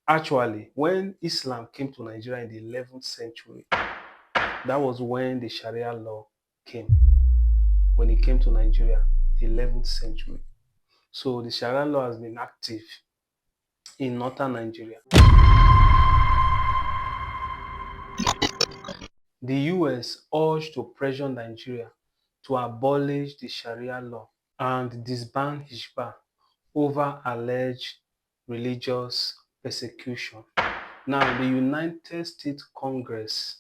Actually, when Islam came to Nigeria in the 11th century, that was when the Sharia law came. When it came to Nigeria, the 11th century. So the Sharia law has been active in northern Nigeria. The US urged to pressure Nigeria to abolish the Sharia law and disband Hijab over alleged religious persecution. Now, the United States Congress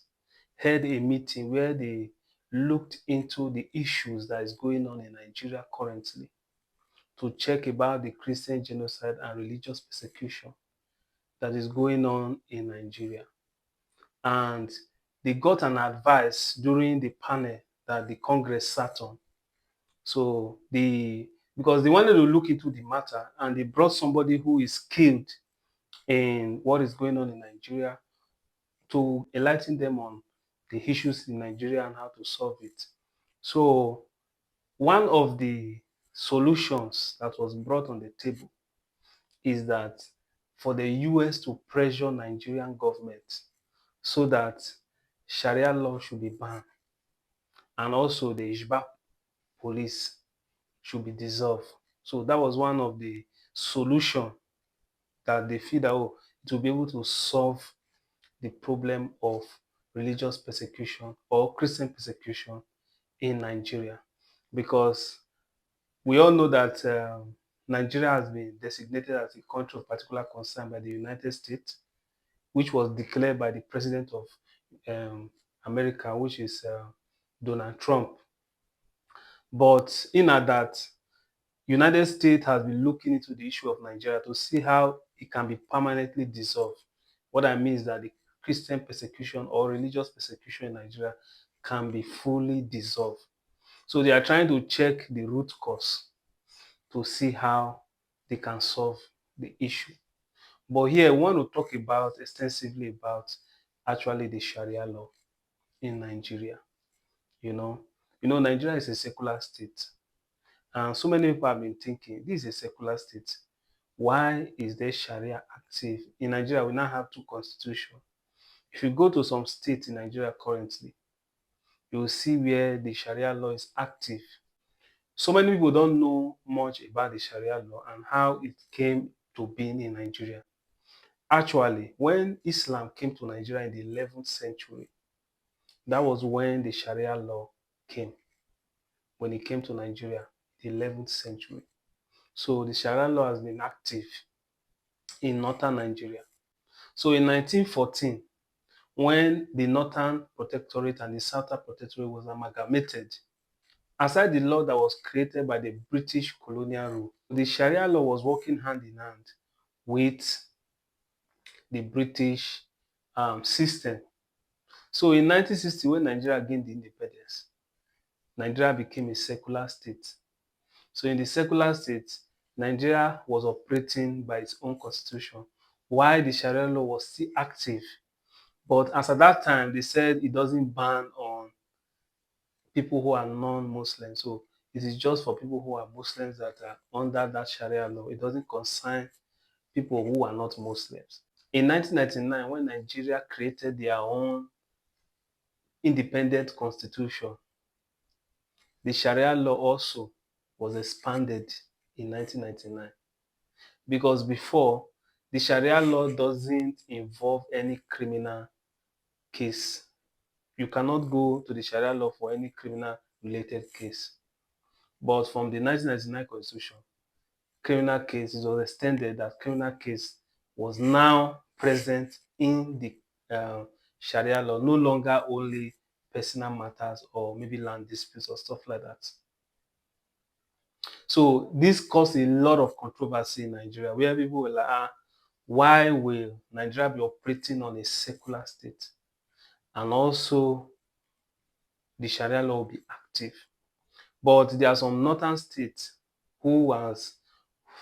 held a meeting where they looked into the issues that is going on in Nigeria currently to check about the Christian genocide and religious persecution that is going on in Nigeria. And they got an advice during the panel that the Congress sat on. So because they wanted to look into the matter and they brought somebody who is skilled in what is going on in Nigeria to enlighten them on the issues in Nigeria and how to solve it. So one of the solutions that was brought on the table is that for the US to pressure Nigerian government so that Sharia law should be banned and also the Ishba police should be dissolved. So that was one of the solution that they feel that it will be able to solve the problem of religious persecution or Christian persecution in Nigeria. Because we all know that Nigeria has been designated as a country of particular concern by the United States, which was declared by the president of um, America, which is Donald Trump. But in that, United States has been looking into the issue of Nigeria to see how it can be permanently dissolved. What I mean is that the Christian persecution or religious persecution in Nigeria can be fully dissolved. So they are trying to check the root cause to see how they can solve the issue. But here, we want to talk about extensively about actually the Sharia law in Nigeria. You know, Nigeria is a secular state, and so many people have been thinking this is a secular state. Why is there Sharia active in Nigeria? We now have two constitutions. If you go to some states in Nigeria currently, you will see where the Sharia law is active. So many people don't know much about the Sharia law and how it came to being in Nigeria. Actually, when Islam came to Nigeria in the 11th century, that was when the Sharia law came, when it came to Nigeria, the 11th century. So the Sharia law has been active in northern Nigeria. So in 1914, when the Northern Protectorate and the Southern Protectorate was amalgamated, aside the law that was created by the British colonial rule, the Sharia law was working hand in hand with the British system. So in 1960, when Nigeria gained independence, Nigeria became a secular state. So in the secular state, Nigeria was operating by its own constitution, while the Sharia law was still active. But as at that time, they said it doesn't ban on people who are non-Muslims. So it is just for people who are Muslims that are under that Sharia law. It doesn't concern people who are not Muslims. In 1999, when Nigeria created their own independent constitution, the Sharia law also was expanded in 1999 because before the Sharia law doesn't involve any criminal case. You cannot go to the Sharia law for any criminal related case. But from the 1999 constitution, criminal case it was extended that criminal case was now present in the Sharia law, no longer only personal matters or maybe land disputes or stuff like that. So this caused a lot of controversy in Nigeria where people were like, why will Nigeria be operating on a secular state? And also the Sharia law will be active. But there are some northern states who has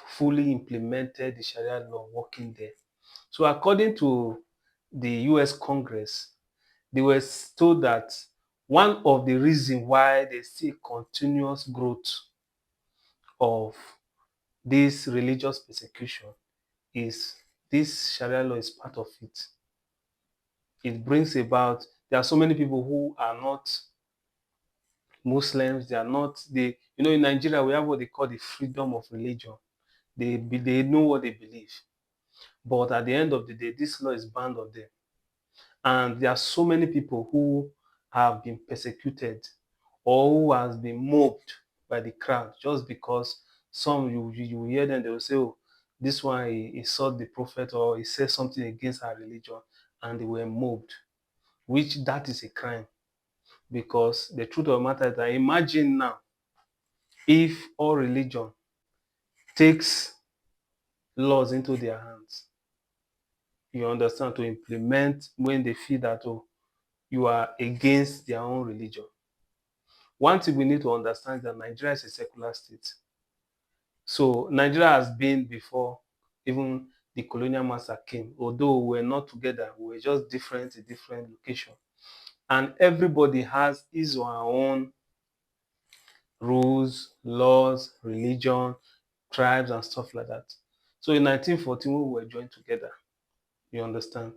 fully implemented the Sharia law working there. So according to the US Congress, they were told that one of the reasons why they see continuous growth of this religious persecution is This Sharia law is part of it. It brings about, there are so many people who are not Muslims, they are not, in Nigeria, we have what they call the freedom of religion. They know what they believe. But at the end of the day, this law is banned on them. And there are so many people who have been persecuted or who has been mobbed by the crowd just because some you hear them, they will say, oh, this one he sought the prophet or he said something against our religion, and they were mobbed, which that is a crime. Because the truth of the matter is that imagine now if all religion takes laws into their hands, you understand, to implement when they feel that, oh, you are against their own religion. One thing we need to understand is that Nigeria is a secular state. So Nigeria has been before even the colonial master came, although we were not together, we were just different in different locations. And everybody has his or her own rules, laws, religion, tribes, and stuff like that. So in 1914, when we were joined together, you understand,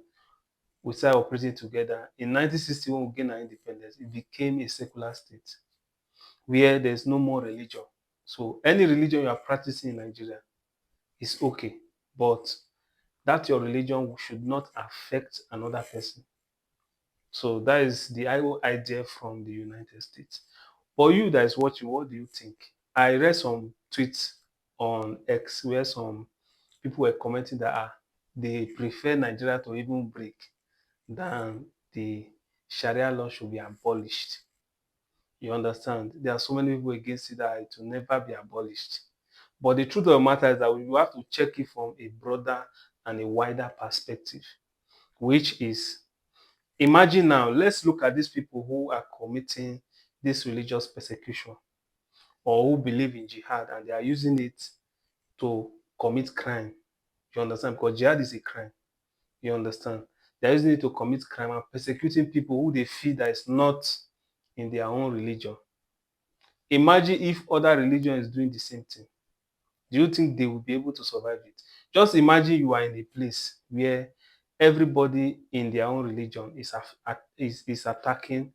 we started operating together. In 1960, when we gained our independence, it became a secular state where there's no more religion. So any religion you are practicing in Nigeria is okay, but that your religion should not affect another person. So that is the idea from the United States. For you that is watching, what do you think? I read some tweets on X where some people were commenting that they prefer Nigeria to even break than the Sharia law should be abolished. You understand? There are so many people against it that it will never be abolished. But the truth of the matter is that we have to check it from a broader and a wider perspective, which is, imagine now, let's look at these people who are committing this religious persecution or who believe in jihad and they are using it to commit crime. You understand? Because jihad is a crime. You understand? They're using it to commit crime and persecuting people who they feel that is not in their own religion. Imagine if other religion is doing the same thing. Do you think they will be able to survive it? Just imagine you are in a place where everybody in their own religion is attacking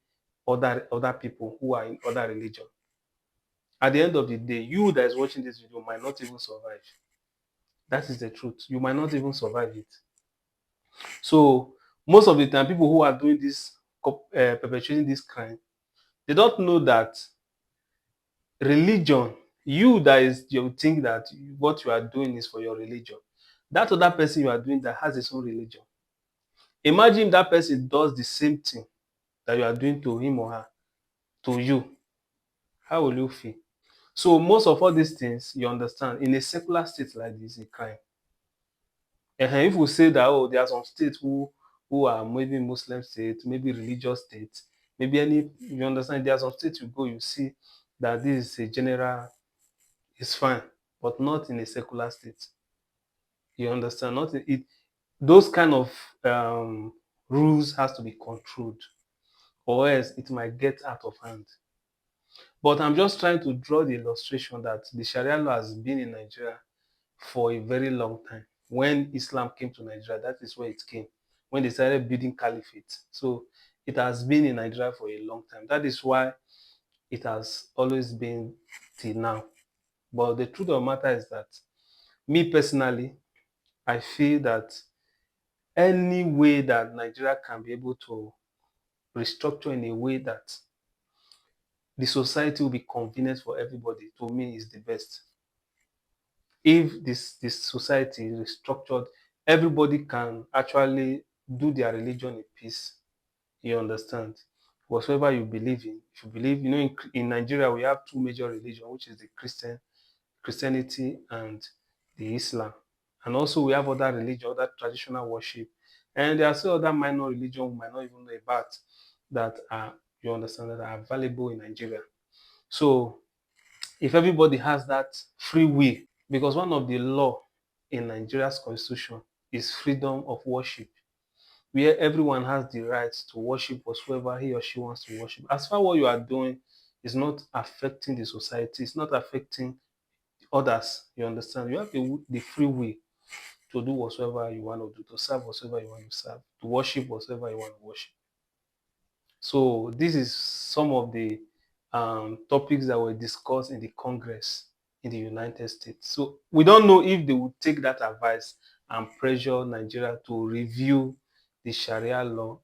other people who are in other religion. At the end of the day, you that is watching this video might not even survive. That is the truth. You might not even survive it. So most of the time, people who are doing this, perpetrating this crime, they don't know that religion, you that is, you think that what you are doing is for your religion. That other person you are doing that has his own religion. Imagine if that person does the same thing that you are doing to him or her, to you. How will you feel? So most of all these things, you understand, in a secular state like this, a crime. And if we say that, oh, there are some states who are maybe Muslim states, maybe religious states, maybe any, you understand, there are some states you go, you see that this is a general, it's fine, but not in a secular state. You understand? Not it. Those kind of rules has to be controlled, or else it might get out of hand. But I'm just trying to draw the illustration that the Sharia law has been in Nigeria for a very long time. When Islam came to Nigeria, that is where it came. When they started building caliphate, so it has been in Nigeria for a long time. That is why it has always been till now. But the truth of the matter is that, me personally, I feel that any way that Nigeria can be able to restructure in a way that the society will be convenient for everybody, to me is the best. If this society is restructured, everybody can actually do their religion in peace. You understand? Whatever you believe in, if you believe, in Nigeria we have two major religions, which is the Christianity and the Islam. And also we have other religion, other traditional worship. And there are still other minor religions we might not even know about that are, you understand, that are available in Nigeria. So if everybody has that free will, because one of the law in Nigeria's constitution is freedom of worship, where everyone has the right to worship whatsoever he or she wants to worship. As far as what you are doing is not affecting the society, it's not affecting others, you understand? You have the free will to do whatsoever you want to do, to serve whatsoever you want to serve, to worship whatsoever you want to worship. So this is some of the topics that were discussed in the Congress in the United States. So we don't know if they would take that advice and pressure Nigeria to review the Sharia law.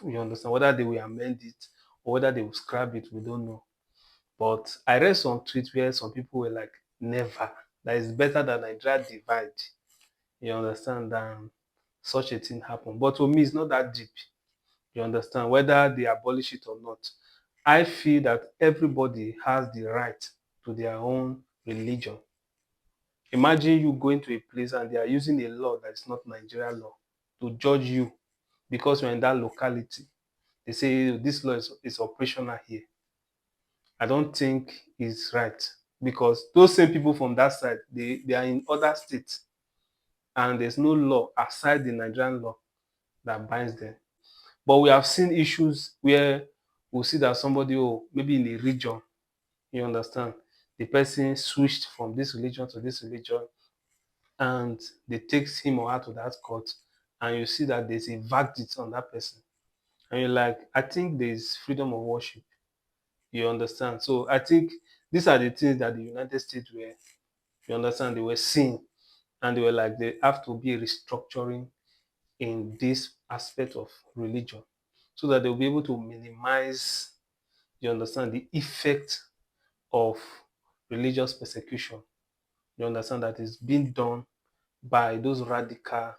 You understand? Whether they will amend it or whether they will scrap it, we don't know. But I read some tweets where some people were like, never. That is better that Nigeria divide. You understand? Than such a thing happen. But to me, it's not that deep. You understand? Whether they abolish it or not. I feel that everybody has the right to their own religion. Imagine you going to a place and they are using a law that is not Nigerian law to judge you because you're in that locality. They say this law is operational here. I don't think it's right because those same people from that side, they are in other states and there's no law aside the Nigerian law that binds them. But we have seen issues where we'll see that somebody, oh, maybe in a region, you understand, the person switched from this religion to this religion and they take him or her to that court and you see that there's a verdict on that person. And you're like, I think there's freedom of worship. You understand? So I think these are the things that the United States were, you understand, they were seeing. And they were like, they have to be a restructuring in this aspect of religion so that they'll be able to minimize, you understand, the effect of religious persecution. You understand that is being done by those radical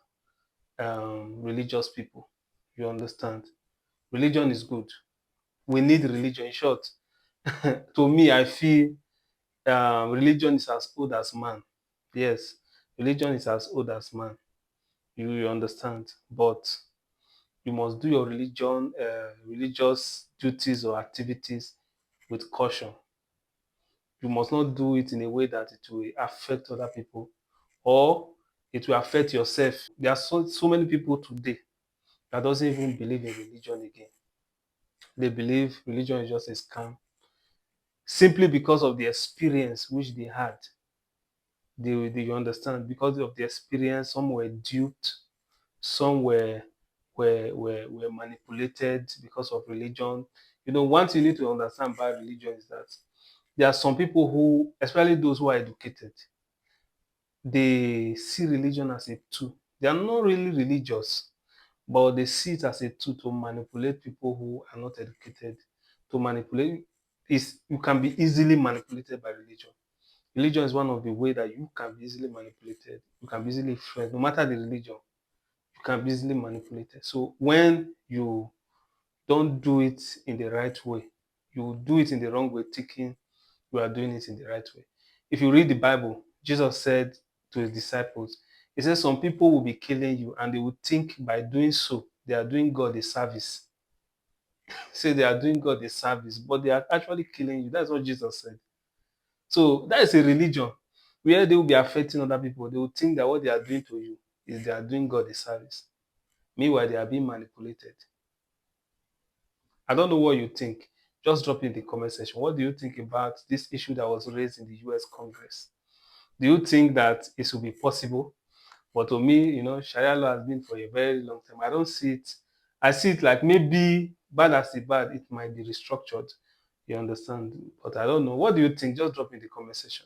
religious people. You understand? Religion is good. We need religion. In short, to me, I feel religion is as old as man. Yes, religion is as old as man. You understand? But you must do your religious duties or activities with caution. You must not do it in a way that it will affect other people or it will affect yourself. There are so many people today that doesn't even believe in religion again. They believe religion is just a scam simply because of the experience which they had. They you understand because of the experience, some were duped, some were manipulated because of religion. You know, one thing you need to understand about religion is that there are some people who, especially those who are educated, they see religion as a tool. They are not really religious, but they see it as a tool to manipulate people who are not educated. To manipulate is you can be easily manipulated by religion. Religion is one of the ways that you can be easily manipulated. You can be easily influenced, no matter the religion. You can be easily manipulated. So when you don't do it in the right way, you do it in the wrong way, thinking you are doing it in the right way. If you read the Bible, Jesus said to his disciples, he says some people will be killing you and they will think by doing so they are doing God a service. Say they are doing God a service, but they are actually killing you. That's what Jesus said. So that is a religion where they will be affecting other people. They will think that what they are doing to you is they are doing God a service. Meanwhile, they are being manipulated. I don't know what you think. Just drop in the comment section. What do you think about this issue that was raised in the US Congress? Do you think that it will be possible? But to me, you know, Sharia law has been for a very long time. I don't see it. I see it like maybe bad as it bad, it might be restructured. You understand? But I don't know. What do you think? Just drop in the comment section.